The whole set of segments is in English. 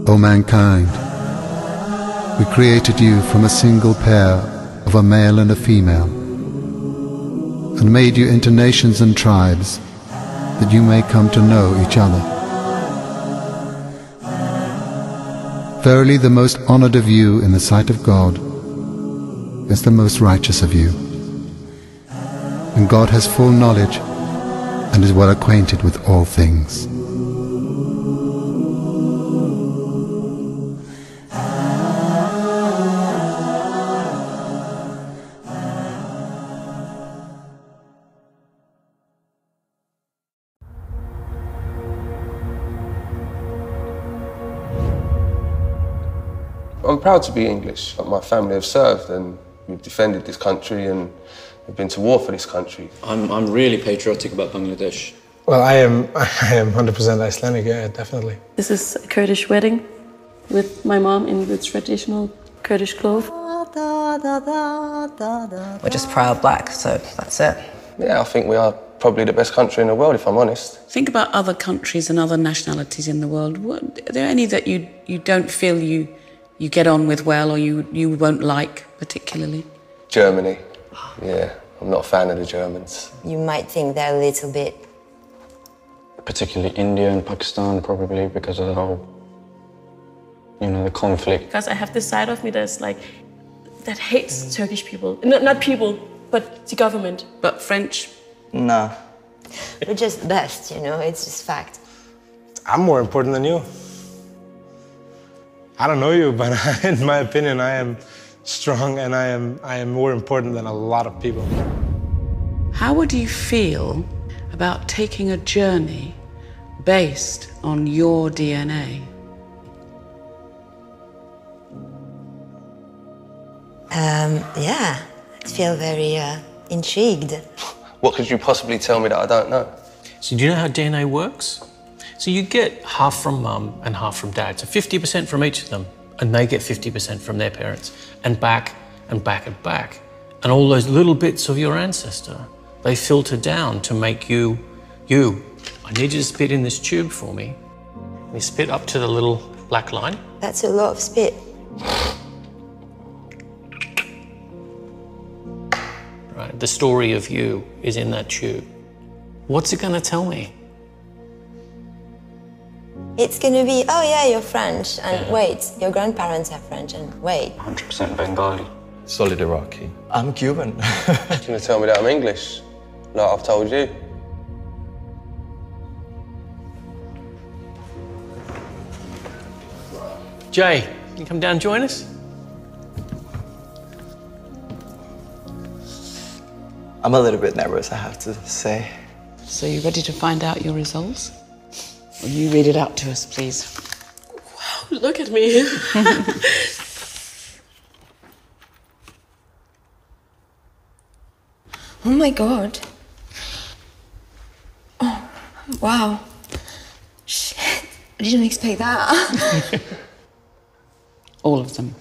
O mankind, we created you from a single pair of a male and a female, and made you into nations and tribes, that you may come to know each other. Verily, the most honored of you in the sight of God is the most righteous of you. And God has full knowledge and is well acquainted with all things. I'm proud to be English. My family have served and we've defended this country and we've been to war for this country. I'm really patriotic about Bangladesh. Well, I am 100% Islamic, yeah, definitely. This is a Kurdish wedding with my mom in the traditional Kurdish clothes. We're just proud black, so that's it. Yeah, I think we are probably the best country in the world, if I'm honest. Think about other countries and other nationalities in the world. Are there any that you don't feel you get on with well, or you won't like particularly? Germany. Yeah, I'm not a fan of the Germans. You might think they're a little bit... Particularly India and Pakistan, probably, because of the whole, the conflict. Because I have this side of me that's like, that hates Turkish people. Not people, but the government. But French? No. We're just the best, it's just fact. I'm more important than you. I don't know you, but in my opinion, I am strong and I am more important than a lot of people. How would you feel about taking a journey based on your DNA? Yeah, I feel very intrigued. What could you possibly tell me that I don't know? So do you know how DNA works? So you get half from mum and half from dad, so 50% from each of them, and they get 50% from their parents, and back and back and back. And all those little bits of your ancestor, they filter down to make you, you. I need you to spit in this tube for me. You spit up to the little black line. That's a lot of spit. Right, the story of you is in that tube. What's it gonna tell me? It's gonna be, oh yeah, you're French, and wait, your grandparents are French, and wait. 100% Bengali. Solid Iraqi. I'm Cuban. You're gonna tell me that I'm English, like I've told you. Jay, can you come down and join us? I'm a little bit nervous, I have to say. So you ready to find out your results? Will you read it out to us, please? Wow, look at me. Oh my God. Oh, wow. Shit, I didn't expect that. All of them.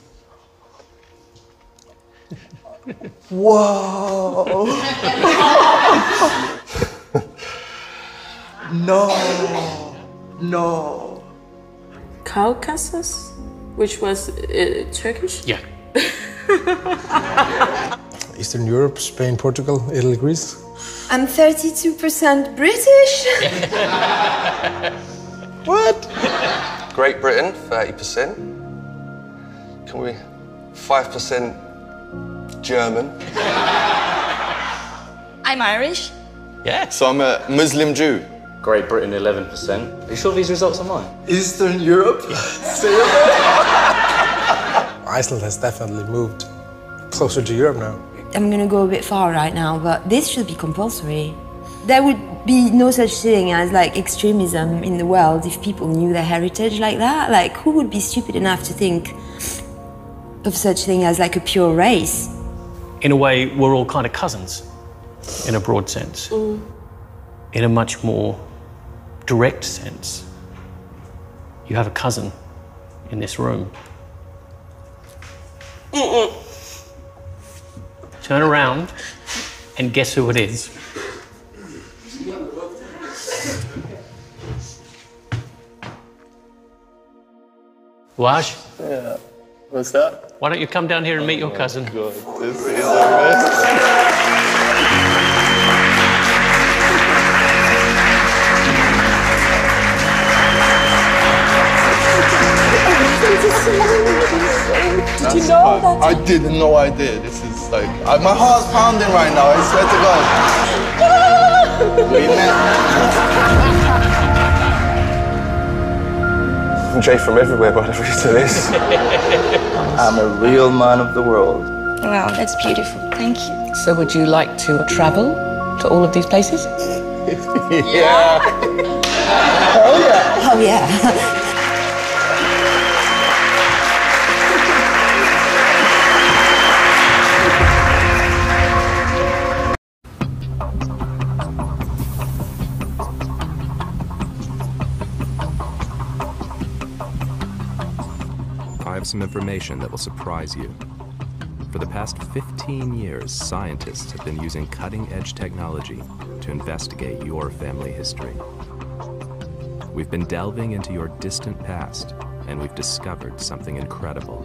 Whoa! No. Caucasus, which was Turkish? Yeah. Eastern Europe, Spain, Portugal, Italy, Greece. I'm 32% British. What? Great Britain, 30%. Can we... 5% German. I'm Irish. Yeah. So I'm a Muslim Jew. Great Britain, 11%. Are you sure these results are mine? Eastern Europe? Iceland has definitely moved closer to Europe now. I'm gonna go a bit far right now, but this should be compulsory. There would be no such thing as extremism in the world if people knew their heritage like that. Who would be stupid enough to think of such thing as a pure race? In a way, we're all kind of cousins, in a broad sense. In a much more direct sense, you have a cousin in this room. Turn around and guess who it is. Wash, Yeah. What's that? why don't you come down here and meet your cousin? God, this is amazing. Did you know that? I didn't know I did. This is like, my heart's pounding right now, I swear to God. We met. Jay from everywhere by the reason this. I'm a real man of the world. Wow, that's beautiful. Thank you. So would you like to travel to all of these places? Yeah. Hell yeah. Oh yeah. I have some information that will surprise you. For the past 15 years, scientists have been using cutting-edge technology to investigate your family history. We've been delving into your distant past, and we've discovered something incredible.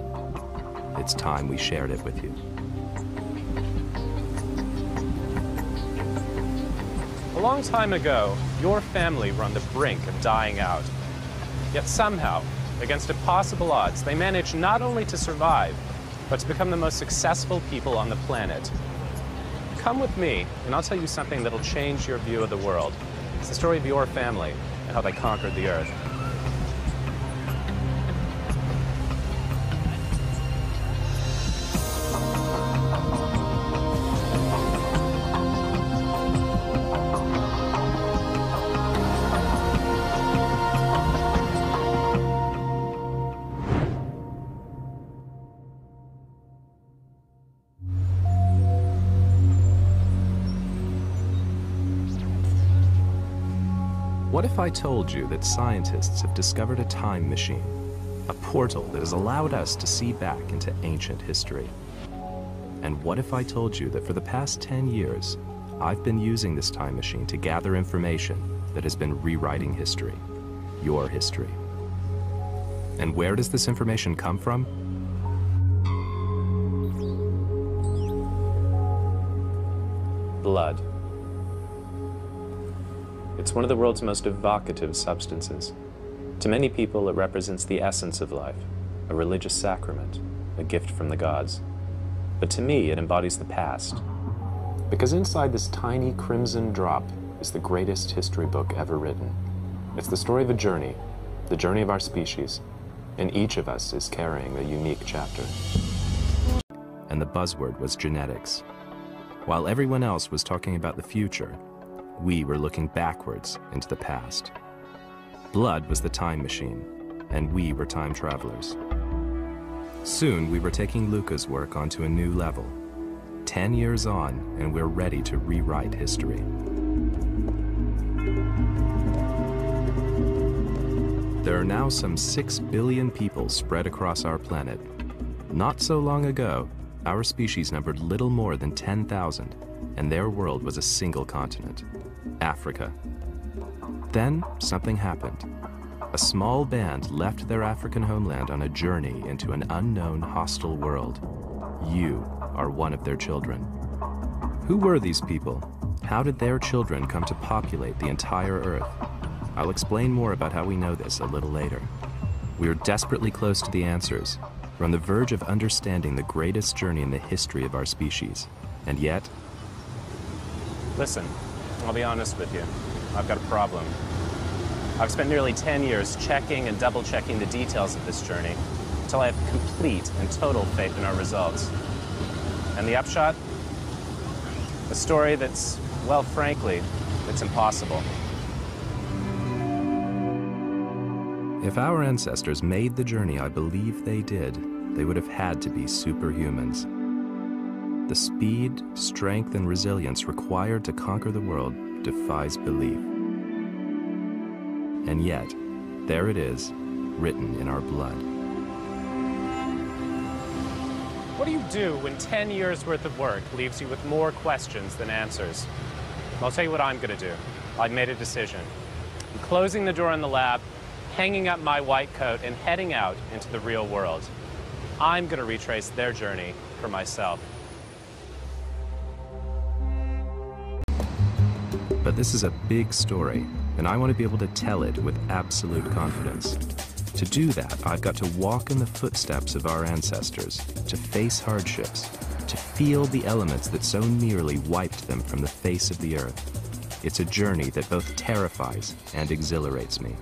It's time we shared it with you. A long time ago, your family were on the brink of dying out. Yet somehow, against impossible odds, they managed not only to survive, but to become the most successful people on the planet. Come with me, and I'll tell you something that'll change your view of the world. It's the story of your family and how they conquered the earth. What if I told you that scientists have discovered a time machine, a portal that has allowed us to see back into ancient history? And what if I told you that for the past 10 years, I've been using this time machine to gather information that has been rewriting history, your history? And where does this information come from? Blood. It's one of the world's most evocative substances. To many people, it represents the essence of life, a religious sacrament, a gift from the gods. But to me, it embodies the past. Because inside this tiny crimson drop is the greatest history book ever written. It's the story of a journey, the journey of our species, and each of us is carrying a unique chapter. And the buzzword was genetics. While everyone else was talking about the future, we were looking backwards into the past. Blood was the time machine, and we were time travelers. Soon, we were taking Luca's work onto a new level. 10 years on, and we're ready to rewrite history. There are now some 6 billion people spread across our planet. Not so long ago, our species numbered little more than 10,000, and their world was a single continent, Africa. Then, something happened. A small band left their African homeland on a journey into an unknown, hostile world. You are one of their children. Who were these people? How did their children come to populate the entire Earth? I'll explain more about how we know this a little later. We are desperately close to the answers. We're on the verge of understanding the greatest journey in the history of our species. And yet... Listen, I'll be honest with you. I've got a problem. I've spent nearly 10 years checking and double-checking the details of this journey until I have complete and total faith in our results. And the upshot? A story that's, well, frankly, it's impossible. If our ancestors made the journey I believe they did, they would have had to be superhumans. The speed, strength, and resilience required to conquer the world defies belief. And yet, there it is, written in our blood. What do you do when 10 years' worth of work leaves you with more questions than answers? Well, I'll tell you what I'm going to do. I've made a decision. I'm closing the door in the lab, hanging up my white coat and heading out into the real world. I'm going to retrace their journey for myself. But this is a big story, and I want to be able to tell it with absolute confidence. To do that, I've got to walk in the footsteps of our ancestors, to face hardships, to feel the elements that so nearly wiped them from the face of the earth. It's a journey that both terrifies and exhilarates me.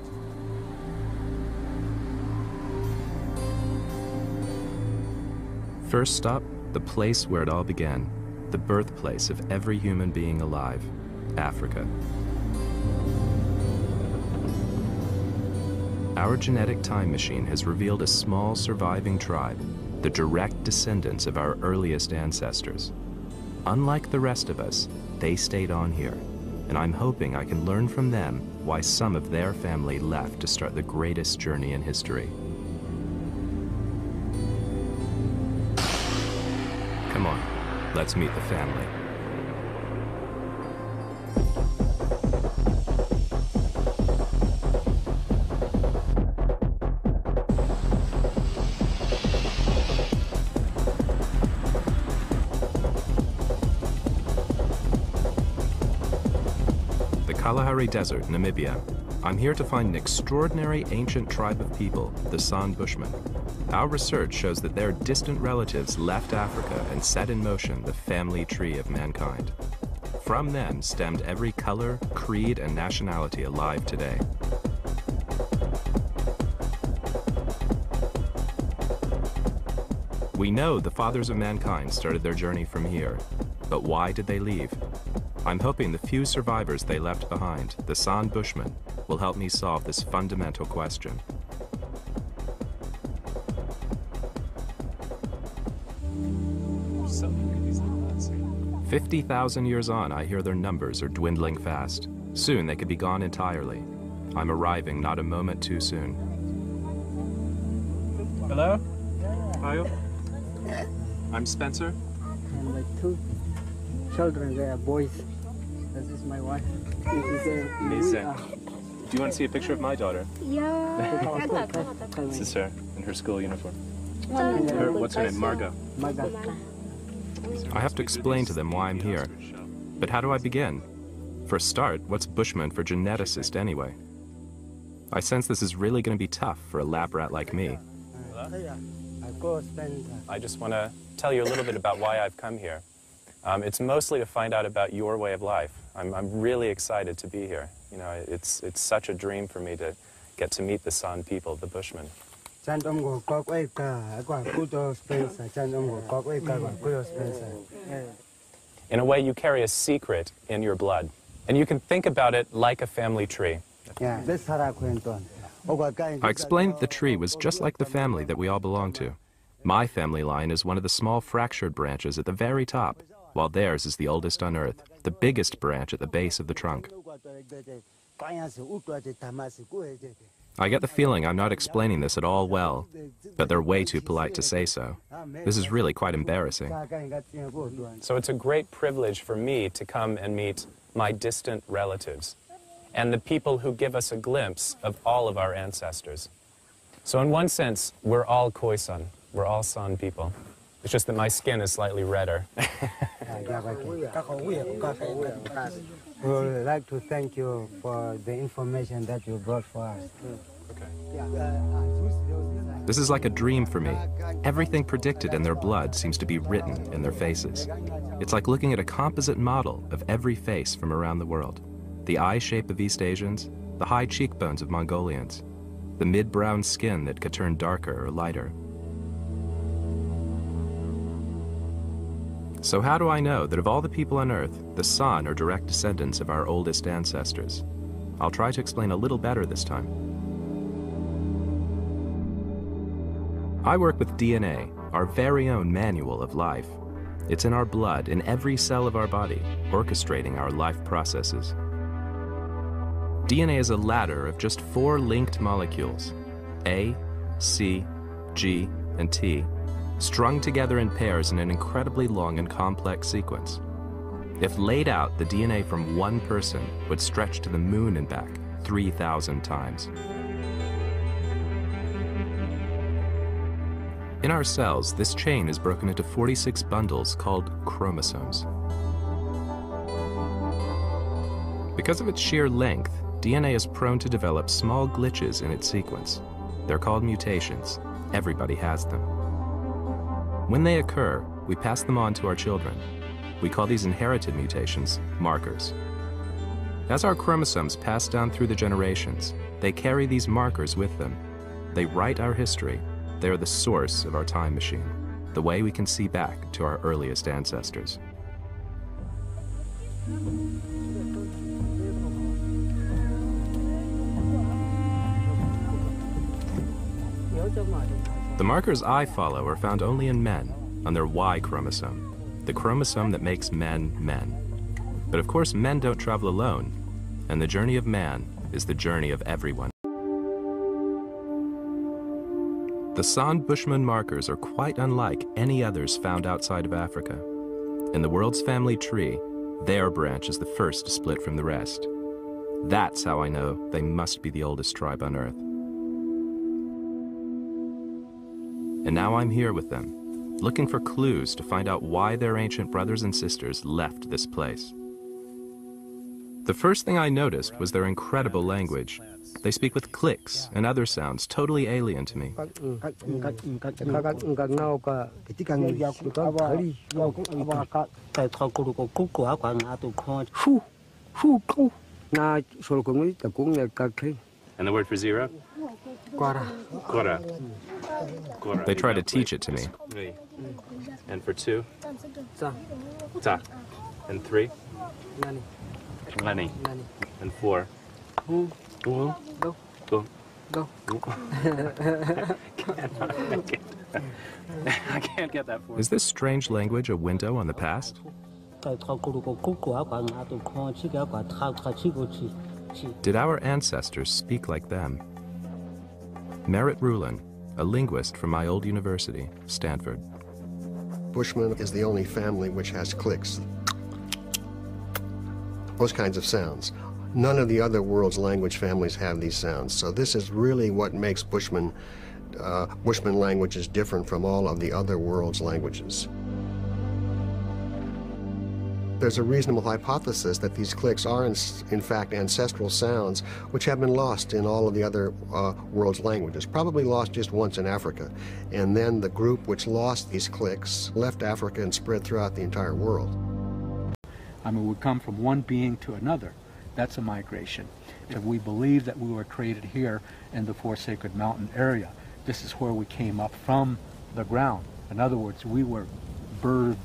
First stop, the place where it all began, the birthplace of every human being alive, Africa. Our genetic time machine has revealed a small surviving tribe, the direct descendants of our earliest ancestors. Unlike the rest of us, they stayed on here, and I'm hoping I can learn from them why some of their family left to start the greatest journey in history. Come on, let's meet the family. Kalahari Desert, Namibia. I'm here to find an extraordinary ancient tribe of people, the San Bushmen. Our research shows that their distant relatives left Africa and set in motion the family tree of mankind. From them stemmed every color, creed, and nationality alive today. We know the fathers of mankind started their journey from here, but why did they leave? I'm hoping the few survivors they left behind, the San Bushmen, will help me solve this fundamental question. 50,000 years on, I hear their numbers are dwindling fast. Soon they could be gone entirely. I'm arriving not a moment too soon. Hello? How are you? I'm Spencer. And my two children, they are boys. This is my wife. Amazing. Do you want to see a picture of my daughter? Yeah. This is her in her school uniform. What's her name? Margot. I have to explain to them why I'm here. But how do I begin? For a start, what's Bushman for geneticist anyway? I sense this is really going to be tough for a lab rat like me. I just want to tell you a little bit about why I've come here. It's mostly to find out about your way of life. I'm really excited to be here. You know, it's such a dream for me to get to meet the San people, the Bushmen. In a way, you carry a secret in your blood, and you can think about it like a family tree. I explained the tree was just like the family that we all belong to. My family line is one of the small fractured branches at the very top, while theirs is the oldest on Earth, the biggest branch at the base of the trunk. I get the feeling I'm not explaining this at all well, but they're way too polite to say so. This is really quite embarrassing. So it's a great privilege for me to come and meet my distant relatives and the people who give us a glimpse of all of our ancestors. So in one sense, we're all Khoisan. We're all San people. It's just that my skin is slightly redder. We would like to thank you for the information that you brought for us. This is like a dream for me. Everything predicted in their blood seems to be written in their faces. It's like looking at a composite model of every face from around the world. The eye shape of East Asians, the high cheekbones of Mongolians, the mid-brown skin that could turn darker or lighter. So how do I know that of all the people on Earth, the San are direct descendants of our oldest ancestors? I'll try to explain a little better this time. I work with DNA, our very own manual of life. It's in our blood, in every cell of our body, orchestrating our life processes. DNA is a ladder of just 4 linked molecules, A, C, G, and T, strung together in pairs in an incredibly long and complex sequence. If laid out, the DNA from one person would stretch to the moon and back 3,000 times. In our cells, this chain is broken into 46 bundles called chromosomes. Because of its sheer length, DNA is prone to develop small glitches in its sequence. They're called mutations. Everybody has them. When they occur, we pass them on to our children. We call these inherited mutations markers. As our chromosomes pass down through the generations, they carry these markers with them. They write our history. They are the source of our time machine, the way we can see back to our earliest ancestors. The markers I follow are found only in men, on their Y chromosome, the chromosome that makes men men. But of course, men don't travel alone, and the journey of man is the journey of everyone. The San Bushman markers are quite unlike any others found outside of Africa. In the world's family tree, their branch is the first to split from the rest. That's how I know they must be the oldest tribe on Earth. And now I'm here with them, looking for clues to find out why their ancient brothers and sisters left this place. The first thing I noticed was their incredible language. They speak with clicks and other sounds totally alien to me. And the word for zero? Kora. They try to teach it to me. And for two? Ta. And three? Lani. And four? Go. I can't get that for you. Is this strange language a window on the past? Did our ancestors speak like them? Merritt Rulin, a linguist from my old university, Stanford. Bushman is the only family which has clicks. Those kinds of sounds. None of the other world's language families have these sounds. So this is really what makes Bushman languages different from all of the other world's languages. There's a reasonable hypothesis that these clicks are in fact ancestral sounds which have been lost in all of the other world's languages, probably lost just once in Africa. And then the group which lost these clicks left Africa and spread throughout the entire world. I mean, we come from one being to another. That's a migration. If we believe that we were created here in the Four Sacred Mountain area, this is where we came up from the ground. In other words, we were birthed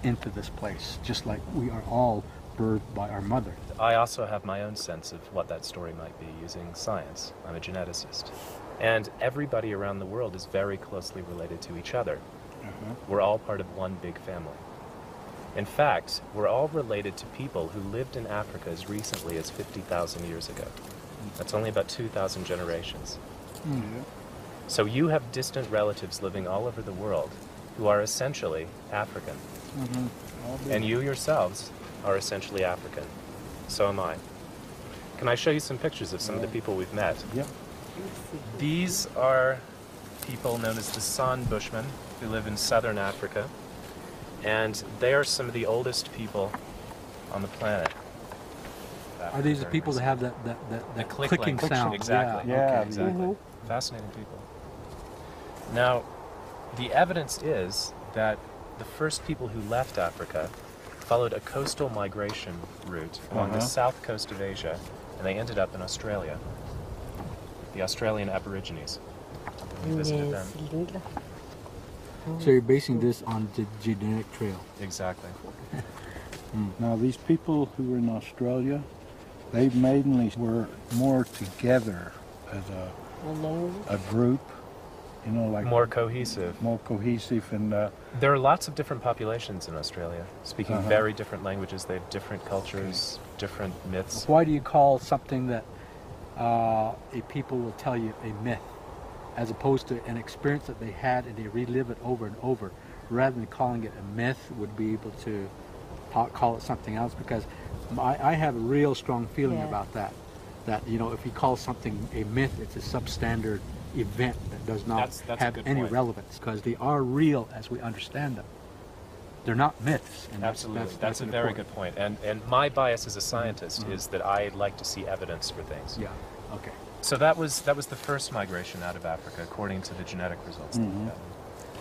into this place, just like we are all birthed by our mother. I also have my own sense of what that story might be using science. I'm a geneticist. And everybody around the world is very closely related to each other. We're all part of one big family. In fact, we're all related to people who lived in Africa as recently as 50,000 years ago. That's only about 2,000 generations. So you have distant relatives living all over the world who are essentially African. And you yourselves are essentially African. So am I. Can I show you some pictures of some of the people we've met? Yep. These are people known as the San Bushmen who live in southern Africa. And they are some of the oldest people on the planet. Are these the people that have that clicking sound? Exactly. Yeah. Okay, exactly. Fascinating people. Now, the evidence is that the first people who left Africa followed a coastal migration route along the south coast of Asia, and they ended up in Australia. The Australian Aborigines. We visited them. So you're basing this on the genetic trail? Exactly. Now these people who were in Australia, they mainly were more together as a group, you know, like more cohesive. More cohesive, and there are lots of different populations in Australia, speaking very different languages. They have different cultures, different myths. Why do you call something that a people will tell you a myth, as opposed to an experience that they had and they relive it over and over, rather than calling it a myth? Would be able to call it something else? Because I have a real strong feeling about that. That, you know, if you call something a myth, it's a substandard event that does not That's have a good any point. relevance, because they are real as we understand them. They're not myths. And Absolutely. That's a very good point. And my bias as a scientist is that I like to see evidence for things. Yeah, okay. So that was the first migration out of Africa, according to the genetic results that we got.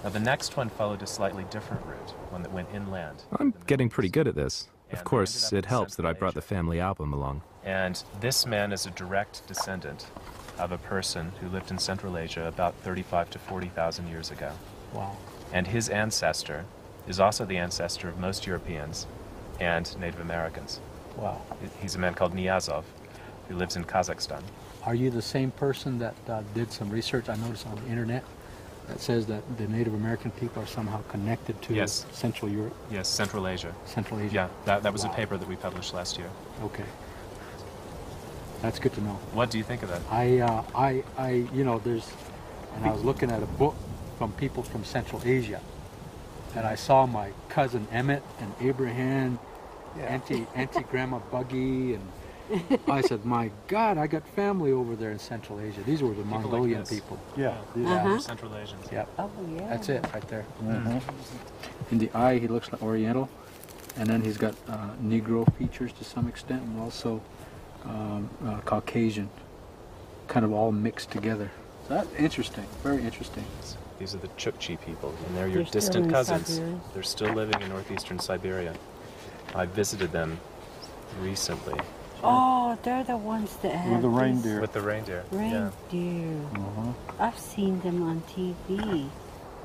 Now the next one followed a slightly different route, one that went inland. I'm getting pretty good at this. Of course, it helps that I brought the family album along. And this man is a direct descendant of a person who lived in Central Asia about 35 to 40,000 years ago. Wow. And his ancestor is also the ancestor of most Europeans and Native Americans. Wow. He's a man called Niyazov, who lives in Kazakhstan. Are you the same person that did some research I noticed on the internet that says that the Native American people are somehow connected to Central Europe? Yes, Central Asia. Central Asia. Yeah, that was a paper that we published last year. Okay. That's good to know. What do you think of that? You know, and I was looking at a book from people from Central Asia, and I saw my cousin Emmett and Abraham, Auntie Grandma Buggy, and I said, my God, I got family over there in Central Asia. These were the Mongolian people. Yeah. Central Asians. Yeah. Oh, yeah. That's it right there. In the eye, he looks like Oriental, and then he's got Negro features to some extent, and also Caucasian, kind of all mixed together. So that's interesting, very interesting. These are the Chukchi people, and they're your distant cousins. They're still living in northeastern Siberia. I visited them recently. Oh, they're the ones that have With the reindeer. With the reindeer. Yeah. Reindeer. I've seen them on TV.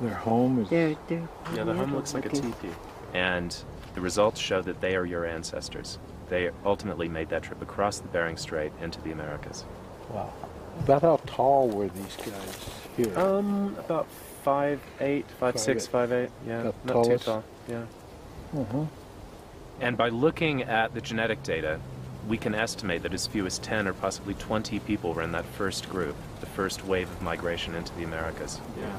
Their home is... They're Yeah, the home looks like a teepee. And the results show that they are your ancestors. They ultimately made that trip across the Bering Strait into the Americas. Wow. About how tall were these guys here? About 5'8", 5'6", 5'8". Yeah, not too tall. Yeah. And by looking at the genetic data, we can estimate that as few as 10 or possibly 20 people were in that first group, the first wave of migration into the Americas. Yeah.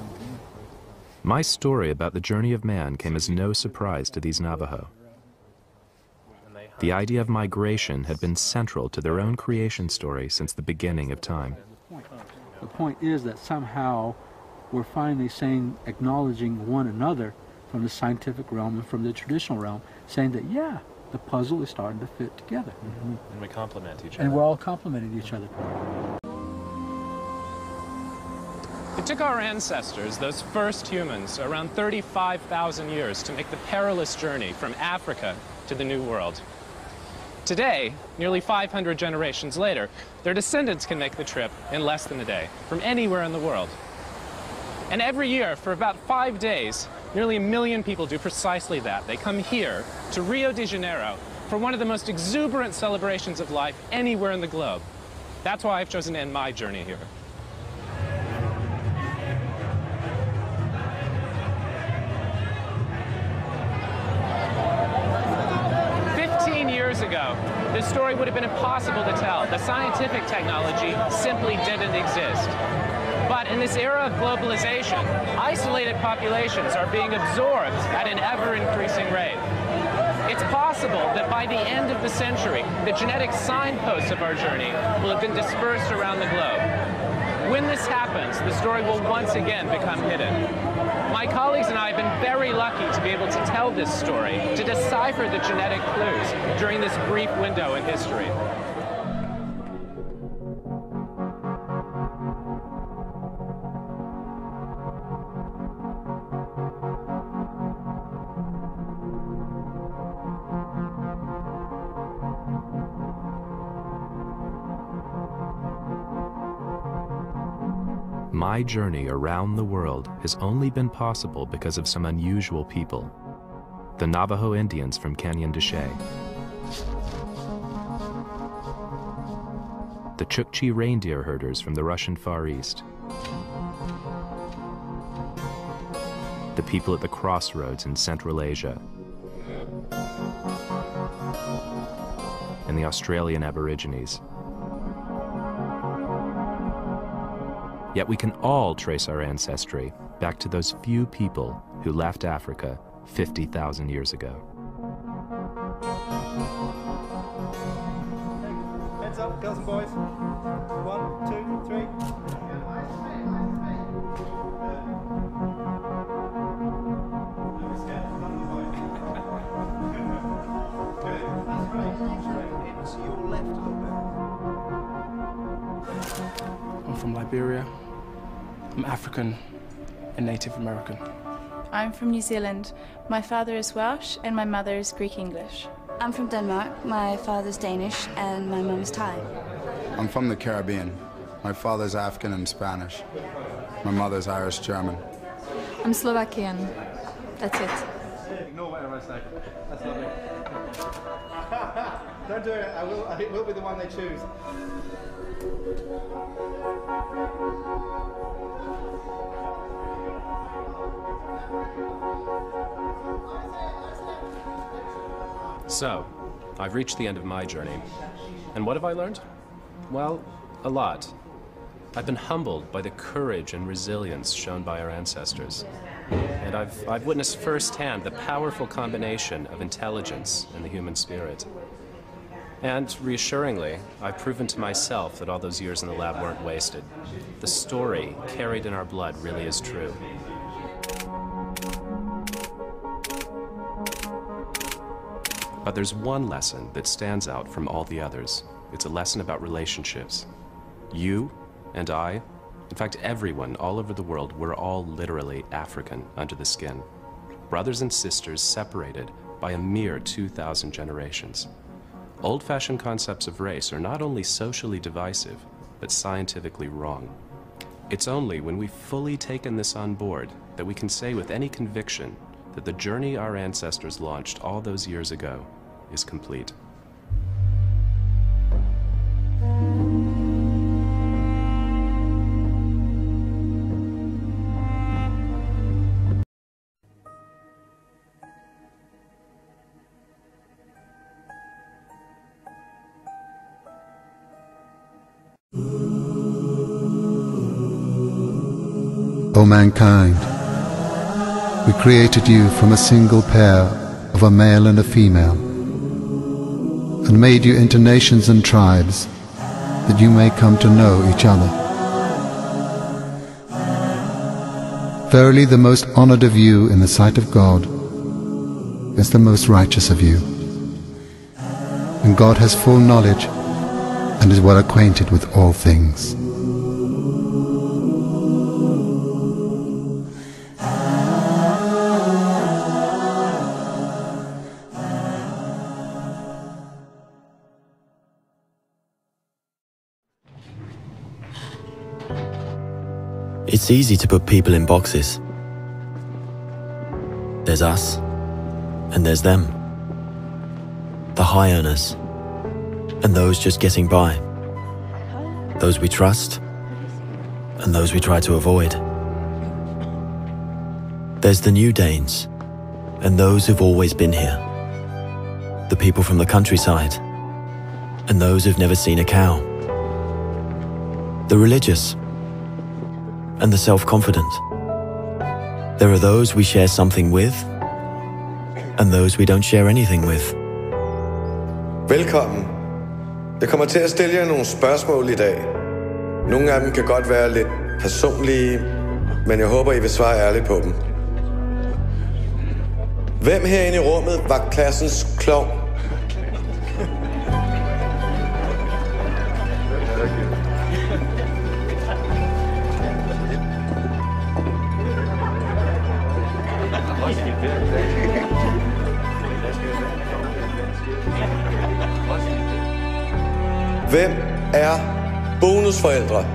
My story about the journey of man came as no surprise to these Navajo. The idea of migration had been central to their own creation story since the beginning of time. The point is that somehow we're finally acknowledging one another from the scientific realm and from the traditional realm, saying that, yeah, the puzzle is starting to fit together. And we complement each other. And we're all complementing each other. It took our ancestors, those first humans, around 35,000 years to make the perilous journey from Africa to the New World. Today, nearly 500 generations later, their descendants can make the trip in less than a day, from anywhere in the world. And every year, for about 5 days, nearly 1 million people do precisely that. They come here to Rio de Janeiro for one of the most exuberant celebrations of life anywhere in the globe. That's why I've chosen to end my journey here. Years ago, this story would have been impossible to tell. The scientific technology simply didn't exist. But in this era of globalization, isolated populations are being absorbed at an ever-increasing rate. It's possible that by the end of the century, the genetic signposts of our journey will have been dispersed around the globe. When this happens, the story will once again become hidden. My colleagues and I have been very lucky to be able to tell this story, to decipher the genetic clues during this brief window in history. My journey around the world has only been possible because of some unusual people. The Navajo Indians from Canyon de Chelly, the Chukchi reindeer herders from the Russian Far East, the people at the crossroads in Central Asia, and the Australian Aborigines. Yet we can all trace our ancestry back to those few people who left Africa 50,000 years ago. Heads up, girls and boys. 1, 2, 3. I'm from Liberia. I'm African and Native American. I'm from New Zealand. My father is Welsh and my mother is Greek-English. I'm from Denmark. My father's Danish and my mum is Thai. I'm from the Caribbean. My father's African and Spanish. My mother's Irish-German. I'm Slovakian. That's it. Ignore whatever I say. That's lovely. Don't do it. It will be the one they choose. So, I've reached the end of my journey. And what have I learned? Well, a lot. I've been humbled by the courage and resilience shown by our ancestors. And I've witnessed firsthand the powerful combination of intelligence and the human spirit. And reassuringly, I've proven to myself that all those years in the lab weren't wasted. The story carried in our blood really is true. But there's one lesson that stands out from all the others. It's a lesson about relationships. You and I, in fact everyone all over the world, we're all literally African under the skin. Brothers and sisters separated by a mere 2,000 generations. Old-fashioned concepts of race are not only socially divisive, but scientifically wrong. It's only when we've fully taken this on board that we can say with any conviction that the journey our ancestors launched all those years ago is complete. O mankind, we created you from a single pair of a male and a female, and made you into nations and tribes, that you may come to know each other. Verily the most honored of you in the sight of God is the most righteous of you. And God has full knowledge and is well acquainted with all things. It's easy to put people in boxes. There's us, and there's them. The high earners, and those just getting by. Those we trust, and those we try to avoid. There's the new Danes, and those who've always been here. The people from the countryside, and those who've never seen a cow. The religious, and the self-confident. There are those we share something with, and those we don't share anything with. Velkommen. Jeg kommer til at stille jer nogle spørgsmål i dag. Nogle af dem kan godt være lidt personlige, men jeg håber, I vil svare ærligt på dem. Hvem herinde i rummet var klassens klovn? Hvem er bonusforældre?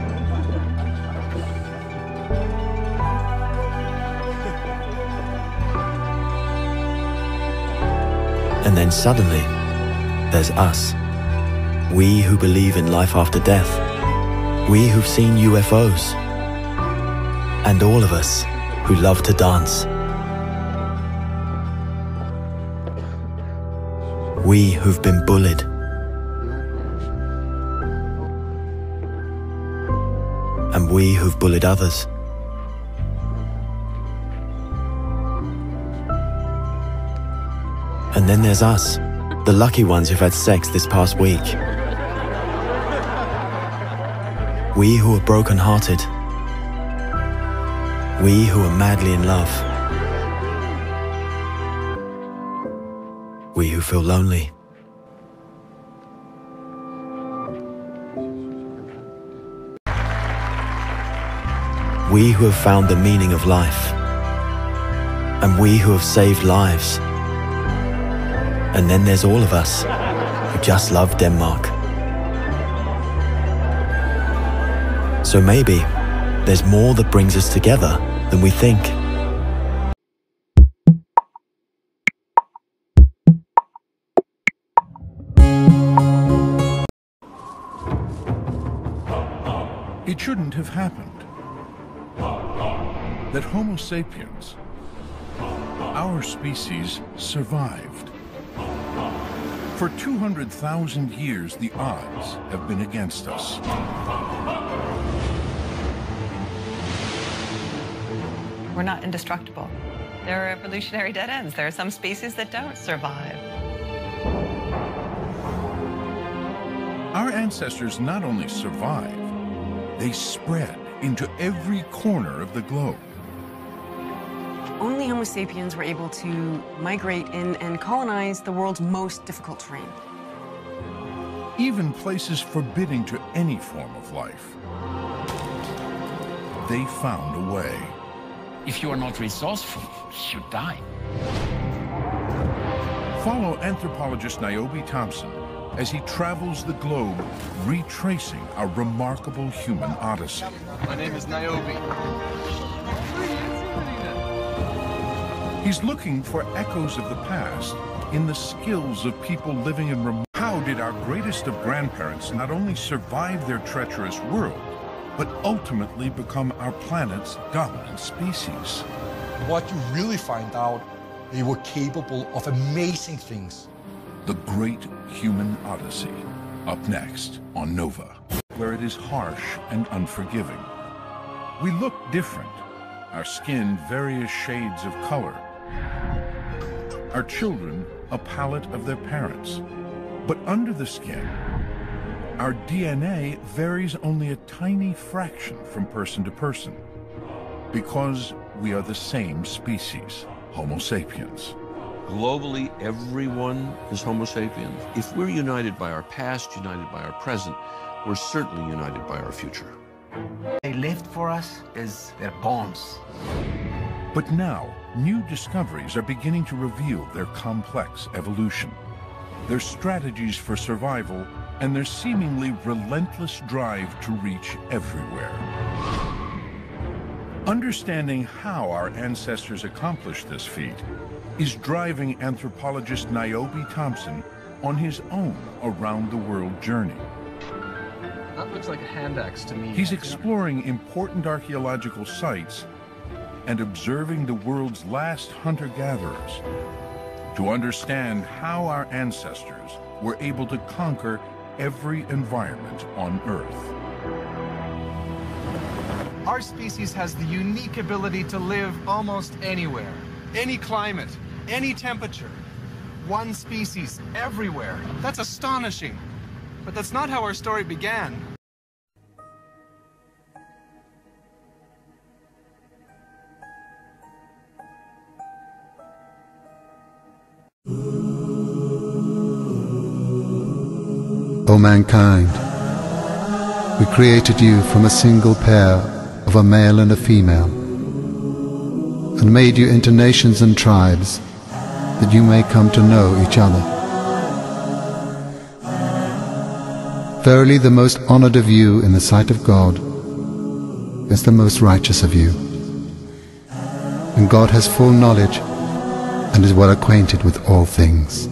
And then suddenly, there's us. We who believe in life after death. We who've seen UFOs. And all of us who love to dance. We who've been bullied. And we who've bullied others. And then there's us, the lucky ones who've had sex this past week. We who are broken-hearted. We who are madly in love. We who feel lonely. We who have found the meaning of life. And we who have saved lives. And then there's all of us who just love Denmark. So maybe there's more that brings us together than we think. It shouldn't have happened. That Homo sapiens, our species, survived. For 200,000 years, the odds have been against us. We're not indestructible. There are evolutionary dead ends. There are some species that don't survive. Our ancestors not only survived, they spread into every corner of the globe. Only Homo sapiens were able to migrate in and colonize the world's most difficult terrain. Even places forbidding to any form of life. They found a way. If you are not resourceful, you die. Follow anthropologist Niobe Thompson as he travels the globe, retracing our remarkable human odyssey. My name is Niobe. He's looking for echoes of the past in the skills of people living in remote. How did our greatest of grandparents not only survive their treacherous world, but ultimately become our planet's dominant species? What you really find out, they were capable of amazing things. The Great Human Odyssey, up next on Nova, where it is harsh and unforgiving. We look different, our skin various shades of color, our children a palette of their parents. But under the skin, our DNA varies only a tiny fraction from person to person, because we are the same species, Homo sapiens. Globally, everyone is Homo sapiens. If we're united by our past, united by our present, we're certainly united by our future. They left for us is their bones. But now, new discoveries are beginning to reveal their complex evolution, their strategies for survival, and their seemingly relentless drive to reach everywhere. Understanding how our ancestors accomplished this feat is driving anthropologist Niobe Thompson on his own around-the-world journey. That looks like a hand axe to me. He's exploring important archaeological sites and observing the world's last hunter-gatherers to understand how our ancestors were able to conquer every environment on Earth. Our species has the unique ability to live almost anywhere, any climate, any temperature. One species everywhere. That's astonishing. But that's not how our story began. O mankind, we created you from a single pair of a male and a female, and made you into nations and tribes, that you may come to know each other. Verily the most honored of you in the sight of God is the most righteous of you. And God has full knowledge and is well acquainted with all things.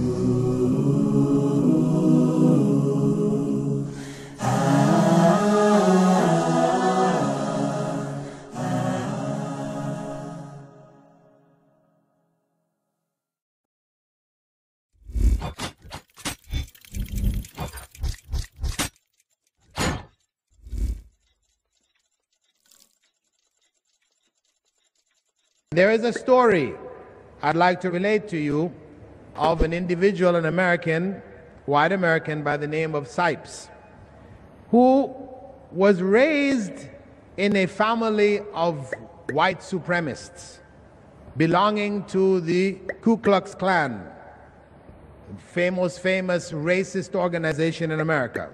There is a story I'd like to relate to you of an individual, an American, white American by the name of Sipes, who was raised in a family of white supremacists belonging to the Ku Klux Klan, famous racist organization in America.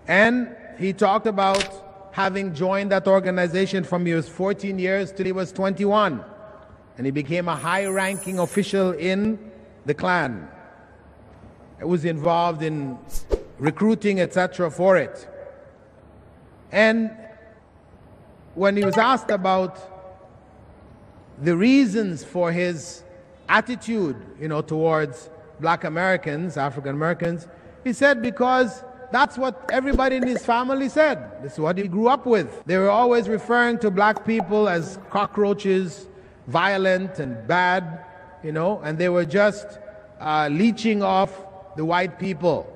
And he talked about having joined that organization from he was 14 years till he was 21. And he became a high-ranking official in the clan. He was involved in recruiting, etc. for it. And when he was asked about the reasons for his attitude, towards black Americans, African Americans, he said because that's what everybody in his family said. This is what he grew up with. They were always referring to black people as cockroaches, violent and bad, and they were just leeching off the white people.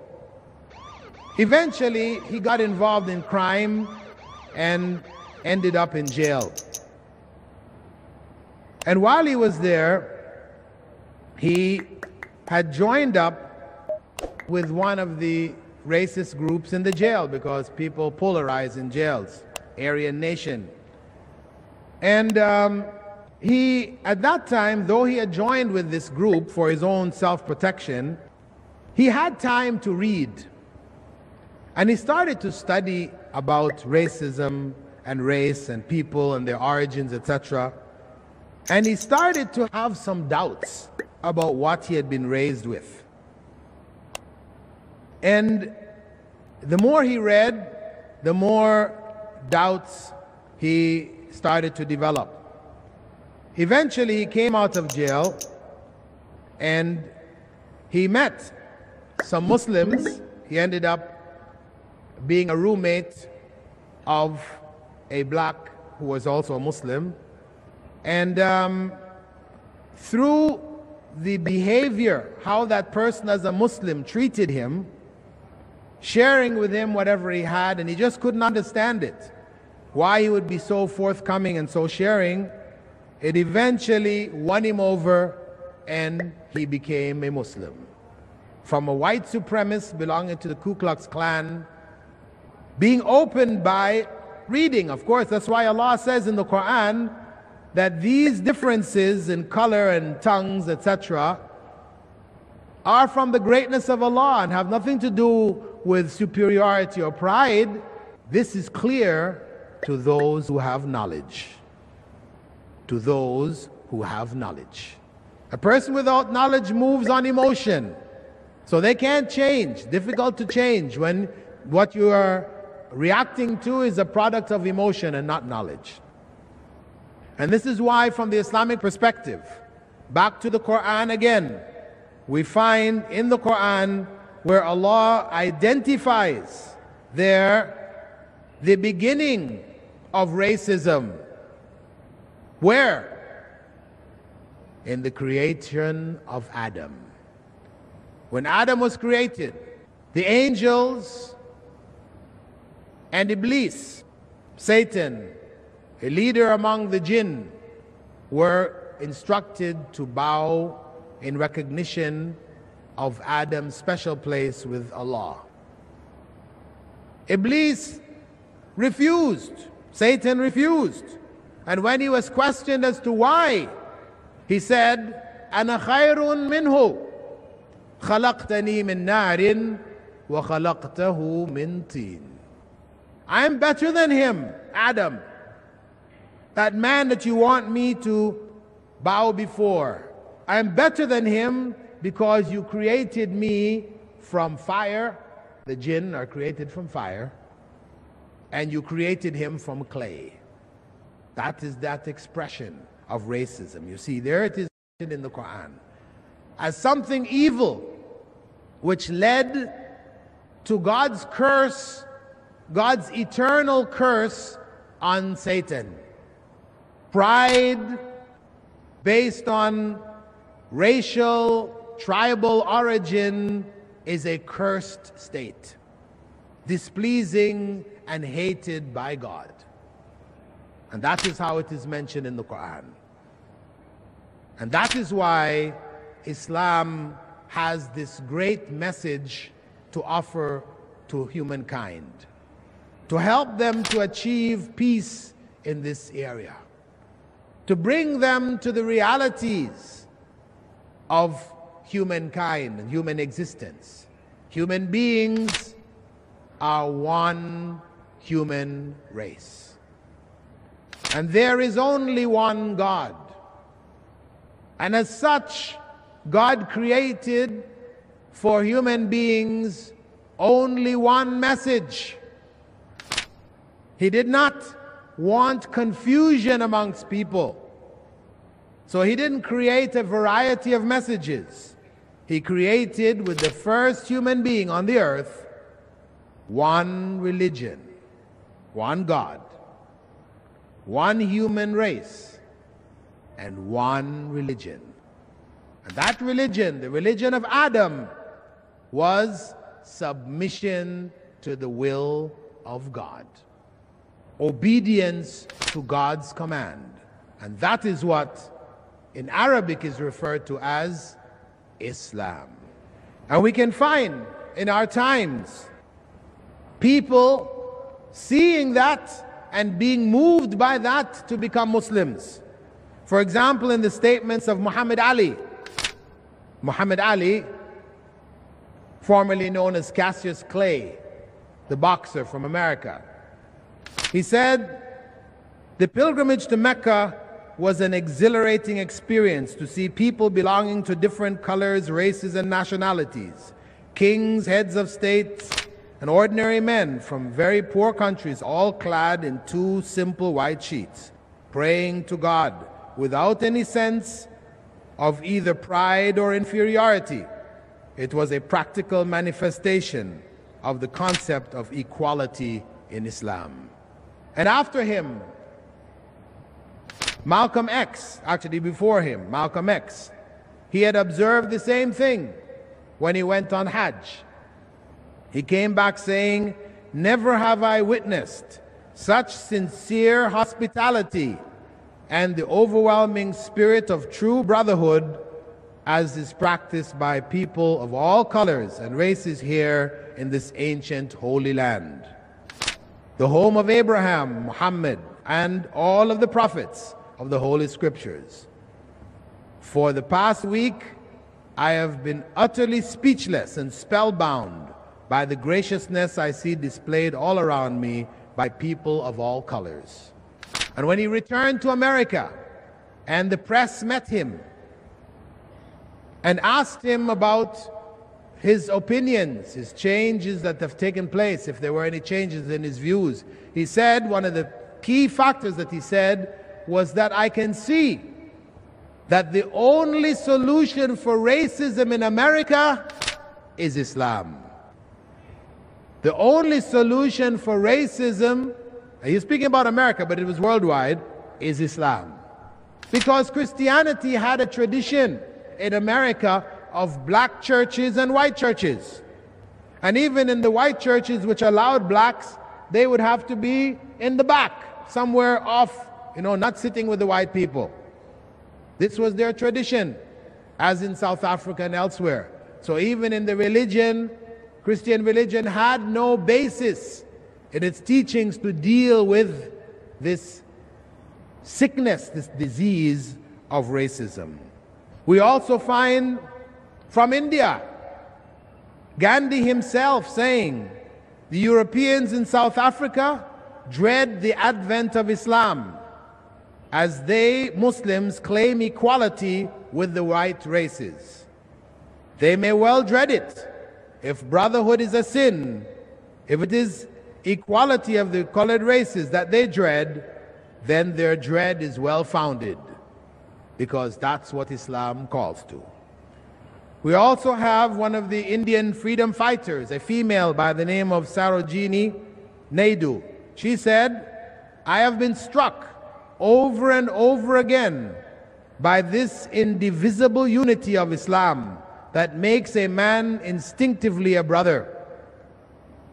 Eventually, he got involved in crime and ended up in jail. And while he was there, he had joined up with one of the racist groups in the jail, because people polarize in jails, Aryan Nation. And he, at that time, though he had joined with this group for his own self-protection, he had time to read. And he started to study about racism and race and people and their origins, etc. And he started to have some doubts about what he had been raised with. And the more he read, the more doubts he started to develop. Eventually, he came out of jail and he met some Muslims. He ended up being a roommate of a black who was also a Muslim. And through the behavior, how that person as a Muslim treated him, sharing with him whatever he had, and he just couldn't understand it, why he would be so forthcoming and so sharing, it eventually won him over and he became a Muslim. From a white supremacist belonging to the Ku Klux Klan, being opened by reading. Of course, that's why Allah says in the Quran that these differences in color and tongues, etc., are from the greatness of Allah and have nothing to do with superiority or pride. This is clear to those who have knowledge. To those who have knowledge. A person without knowledge moves on emotion. So they can't change. Difficult to change when what you are reacting to is a product of emotion and not knowledge. And this is why, from the Islamic perspective, back to the Quran again, we find in the Quran where Allah identifies there the beginning of racism. Where? In the creation of Adam. When Adam was created, the angels and Iblis, Satan, a leader among the jinn, were instructed to bow in recognition of Adam's special place with Allah. Iblis refused. Satan refused. And when he was questioned as to why, he said, أَنَا خَيْرٌ مِّنْهُ خَلَقْتَنِي مِن نَارٍ وَخَلَقْتَهُ مِن طِينٍ. I'm better than him, Adam. That man that you want me to bow before. I'm better than him because you created me from fire. The jinn are created from fire. And you created him from clay. That is that expression of racism. You see, there it is in the Quran as something evil, which led to God's curse, God's eternal curse on Satan. Pride based on racial, tribal origin is a cursed state, displeasing and hated by God. And that is how it is mentioned in the Quran. And that is why Islam has this great message to offer to humankind, to help them to achieve peace in this area, to bring them to the realities of humankind and human existence. Human beings are one human race. And there is only one God. And as such, God created for human beings only one message. He did not want confusion amongst people. So he didn't create a variety of messages. He created, with the first human being on the earth, one religion, one God, one human race, and one religion. And that religion, the religion of Adam, was submission to the will of God, obedience to God's command. And that is what in Arabic is referred to as Islam. And we can find in our times people seeing that and being moved by that to become Muslims. For example, in the statements of Muhammad Ali. Muhammad Ali, formerly known as Cassius Clay, the boxer from America. He said, "The pilgrimage to Mecca was an exhilarating experience to see people belonging to different colors, races, and nationalities, kings, heads of states, and ordinary men from very poor countries, all clad in two simple white sheets, praying to God without any sense of either pride or inferiority. It was a practical manifestation of the concept of equality in Islam." And after him, Malcolm X, actually before him, Malcolm X, he had observed the same thing when he went on Hajj. He came back saying, "Never have I witnessed such sincere hospitality and the overwhelming spirit of true brotherhood as is practiced by people of all colors and races here in this ancient holy land, the home of Abraham, Muhammad, and all of the prophets of the Holy Scriptures. For the past week, I have been utterly speechless and spellbound by the graciousness I see displayed all around me by people of all colors." And when he returned to America and the press met him and asked him about his opinions, his changes that have taken place, if there were any changes in his views, he said one of the key factors that he said was that I can see that the only solution for racism in America is Islam. The only solution for racism, he's speaking about America, but it was worldwide, is Islam. Because Christianity had a tradition in America of black churches and white churches. And even in the white churches which allowed blacks, they would have to be in the back, somewhere off, not sitting with the white people. This was their tradition, as in South Africa and elsewhere. So even in the religion, Christian religion had no basis in its teachings to deal with this sickness, this disease of racism. We also find from India, Gandhi himself saying, "The Europeans in South Africa dread the advent of Islam, as they, Muslims, claim equality with the white races. They may well dread it. If brotherhood is a sin, if it is equality of the colored races that they dread, then their dread is well-founded, because that's what Islam calls to." We also have one of the Indian freedom fighters, a female by the name of Sarojini Naidu. She said, "I have been struck over and over again by this indivisible unity of Islam that makes a man instinctively a brother.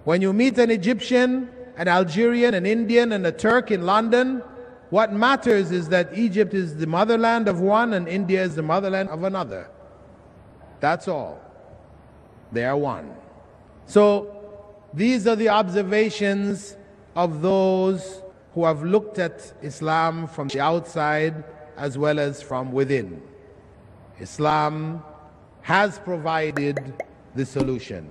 When you meet an Egyptian, an Algerian, an Indian, and a Turk in London, what matters is that Egypt is the motherland of one and India is the motherland of another. That's all. They are one." So these are the observations of those who have looked at Islam from the outside as well as from within. Islam has provided the solution.